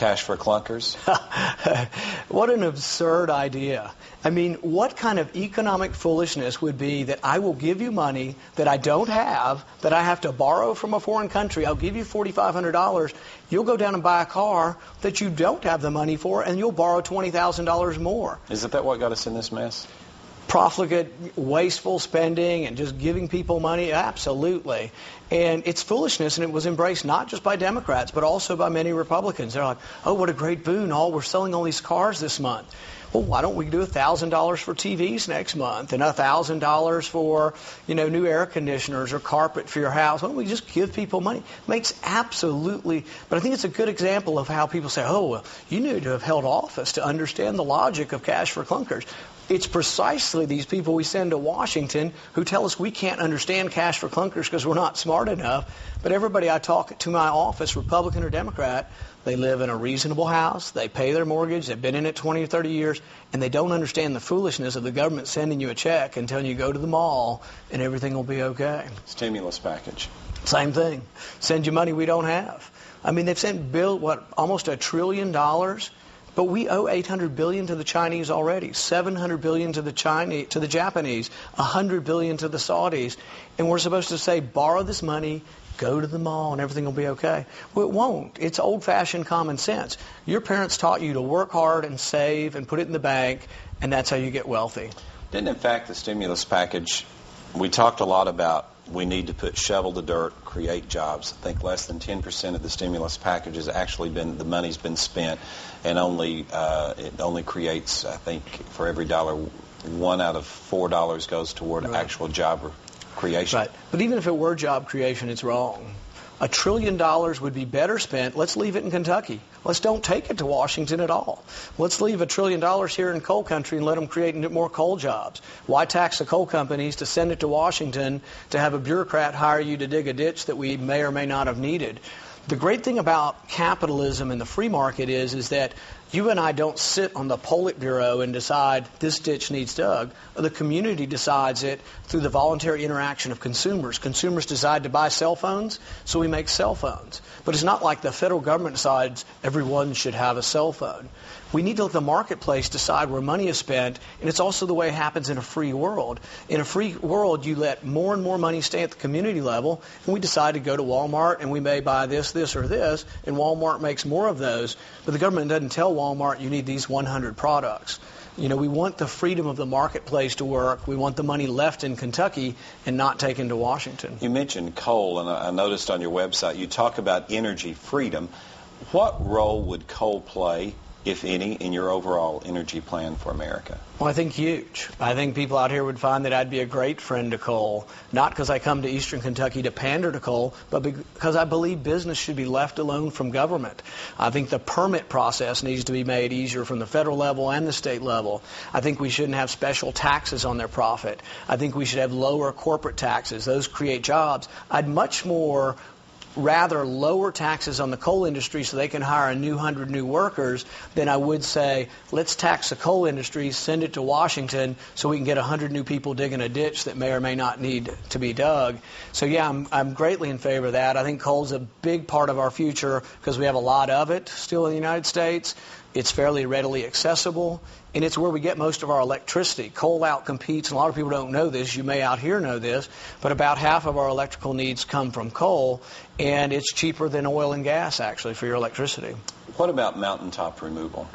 Cash for clunkers? What an absurd idea. I mean, what kind of economic foolishness would be that I will give you money that I don't have, that I have to borrow from a foreign country. I'll give you $4,500. You'll go down and buy a car that you don't have the money for, and you'll borrow $20,000 more. Isn't that what got us in this mess? Profligate, wasteful spending, and just giving people money? Absolutely. And it's foolishness, and it was embraced not just by Democrats, but also by many Republicans. They're like, oh, what a great boon. We're selling all these cars this month. Well, why don't we do $1,000 for TVs next month and $1,000 for, new air conditioners or carpet for your house? Why don't we just give people money? Makes absolutely, but I think it's a good example of how people say, oh, well, you need to have held office to understand the logic of cash for clunkers. It's precisely these people we send to Washington who tell us we can't understand cash for clunkers because we're not smart enough. But everybody I talk to my office, Republican or Democrat, they live in a reasonable house, they pay their mortgage, they've been in it 20 or 30 years, and they don't understand the foolishness of the government sending you a check and telling you go to the mall and everything will be okay. Stimulus package. Same thing. Send you money we don't have. I mean, they've sent almost $1 trillion. But we owe $800 billion to the Chinese already, $700 billion to the Japanese, $100 billion to the Saudis, and we're supposed to say, borrow this money, go to the mall, and everything will be okay. Well, it won't. It's old-fashioned common sense. Your parents taught you to work hard and save and put it in the bank, and that's how you get wealthy. Didn't, in fact, the stimulus package, we talked a lot about we need to put shovel to dirt, create jobs. I think less than 10% of the stimulus package has actually the money's been spent, and it only creates, I think, for every dollar, $1 out of $4 goes toward actual job creation. Right. But even if it were job creation, it's wrong. $1 trillion would be better spent. Let's leave it in Kentucky. Let's don't take it to Washington at all. Let's leave $1 trillion here in coal country and let them create more coal jobs. Why tax the coal companies to send it to Washington to have a bureaucrat hire you to dig a ditch that we may or may not have needed? The great thing about capitalism and the free market is that you and I don't sit on the Politburo and decide this ditch needs dug. The community decides it through the voluntary interaction of consumers. Consumers decide to buy cell phones, so we make cell phones. But it's not like the federal government decides everyone should have a cell phone. We need to let the marketplace decide where money is spent, and it's also the way it happens in a free world. In a free world, you let more and more money stay at the community level, and we decide to go to Walmart, and we may buy this, or this, and Walmart makes more of those, but the government doesn't tell Walmart you need these 100 products. We want the freedom of the marketplace to work. We want the money left in Kentucky and not taken to Washington. You mentioned coal, and I noticed on your website you talk about energy freedom. What role would coal play, if any, in your overall energy plan for America? Well, I think huge. I think people out here would find that I'd be a great friend to coal, not because I come to Eastern Kentucky to pander to coal, but because I believe business should be left alone from government. I think the permit process needs to be made easier from the federal level and the state level. I think we shouldn't have special taxes on their profit. I think we should have lower corporate taxes. Those create jobs. I'd much more rather lower taxes on the coal industry so they can hire 100 new workers than I would say, let's tax the coal industry, send it to Washington so we can get 100 new people digging a ditch that may or may not need to be dug. So yeah, I'm greatly in favor of that. I think coal's a big part of our future because we have a lot of it still in the United States. It's fairly readily accessible, and it's where we get most of our electricity. Coal outcompetes, and a lot of people don't know this, you may out here know this, but about half of our electrical needs come from coal, and it's cheaper than oil and gas, actually, for your electricity. What about mountaintop removal?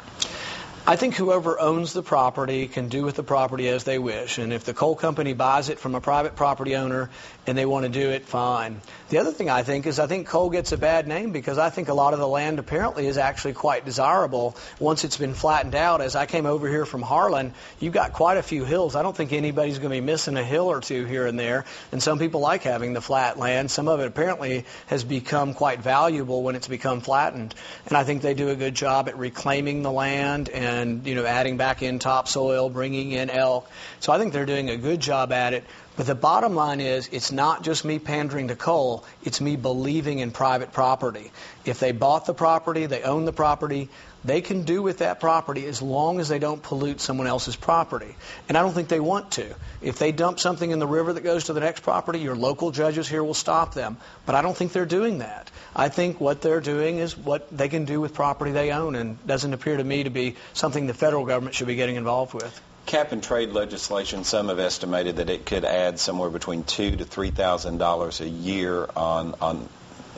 I think whoever owns the property can do with the property as they wish. And if the coal company buys it from a private property owner and they want to do it, fine. The other thing I think coal gets a bad name because I think a lot of the land apparently is actually quite desirable once it's been flattened out. As I came over here from Harlan, you've got quite a few hills. I don't think anybody's going to be missing a hill or two here and there. And some people like having the flat land. Some of it apparently has become quite valuable when it's become flattened. And I think they do a good job at reclaiming the land and adding back in topsoil, bringing in elk. So I think they're doing a good job at it. But the bottom line is, it's not just me pandering to coal, it's me believing in private property. If they bought the property, they own the property, they can do with that property as long as they don't pollute someone else's property. And I don't think they want to. If they dump something in the river that goes to the next property, your local judges here will stop them. But I don't think they're doing that. I think what they're doing is what they can do with property they own, and doesn't appear to me to be something the federal government should be getting involved with. Cap and trade legislation, some have estimated that it could add somewhere between $2,000 to $3,000 a year on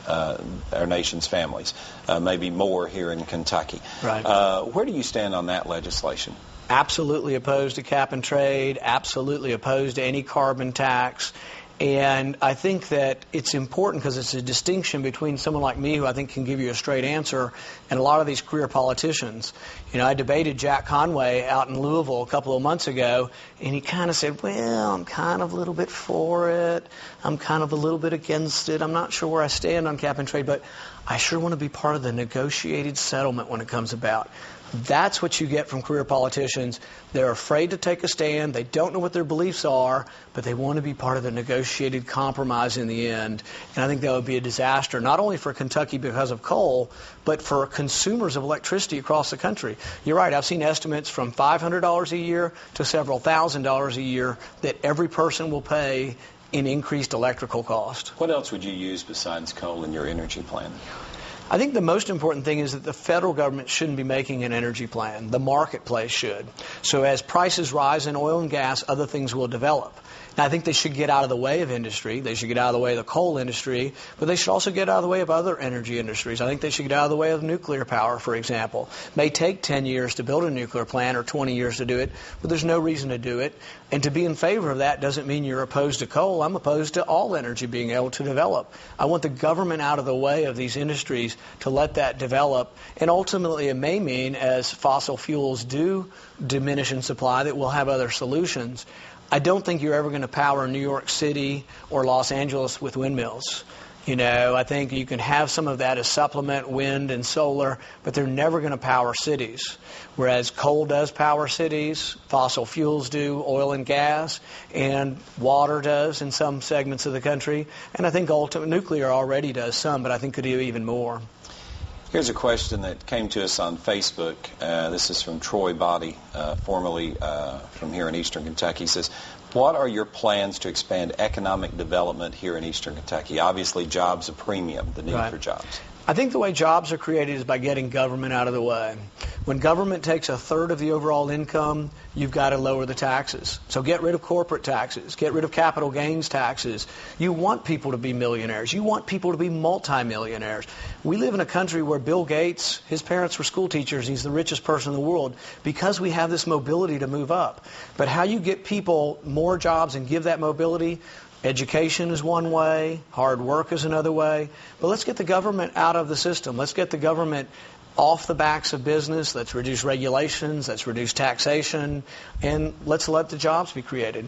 our nation's families, maybe more here in Kentucky. Right. Where do you stand on that legislation? Absolutely opposed to cap and trade, absolutely opposed to any carbon tax. And I think that it's important because it's a distinction between someone like me, who I think can give you a straight answer, and a lot of these career politicians. You know, I debated Jack Conway out in Louisville a couple of months ago, and he kind of said, well, I'm kind of a little bit for it, I'm kind of a little bit against it, I'm not sure where I stand on cap and trade, but I sure want to be part of the negotiated settlement when it comes about. That's what you get from career politicians. They're afraid to take a stand. They don't know what their beliefs are, but they want to be part of the negotiated compromise in the end. And I think that would be a disaster, not only for Kentucky because of coal, but for consumers of electricity across the country. You're right. I've seen estimates from $500 a year to several $1,000s a year that every person will pay in increased electrical cost. What else would you use besides coal in your energy plan? I think the most important thing is that the federal government shouldn't be making an energy plan. The marketplace should. So as prices rise in oil and gas, other things will develop. Now, I think they should get out of the way of industry. They should get out of the way of the coal industry, but they should also get out of the way of other energy industries. I think they should get out of the way of nuclear power, for example. It may take 10 years to build a nuclear plant or 20 years to do it, but there's no reason to do it. And to be in favor of that doesn't mean you're opposed to coal. I'm opposed to all energy being able to develop. I want the government out of the way of these industries to let that develop. And ultimately, it may mean, as fossil fuels do diminish in supply, that we'll have other solutions. I don't think you're ever going to power New York City or Los Angeles with windmills. You know, I think you can have some of that as supplement, wind and solar, but they're never going to power cities. Whereas coal does power cities, fossil fuels do, oil and gas, and water does in some segments of the country. And I think nuclear already does some, but I think could do even more. Here's a question that came to us on Facebook. This is from Troy Body, formerly from here in Eastern Kentucky. He says, what are your plans to expand economic development here in Eastern Kentucky? Obviously, jobs a premium, the need for jobs. I think the way jobs are created is by getting government out of the way. When government takes a third of the overall income, you've got to lower the taxes. So get rid of corporate taxes. Get rid of capital gains taxes. You want people to be millionaires. You want people to be multimillionaires. We live in a country where Bill Gates, his parents were school teachers. He's the richest person in the world because we have this mobility to move up. But how you get people more jobs and give that mobility, education is one way, hard work is another way, but let's get the government out of the system. Let's get the government off the backs of business. Let's reduce regulations, let's reduce taxation, and let's let the jobs be created.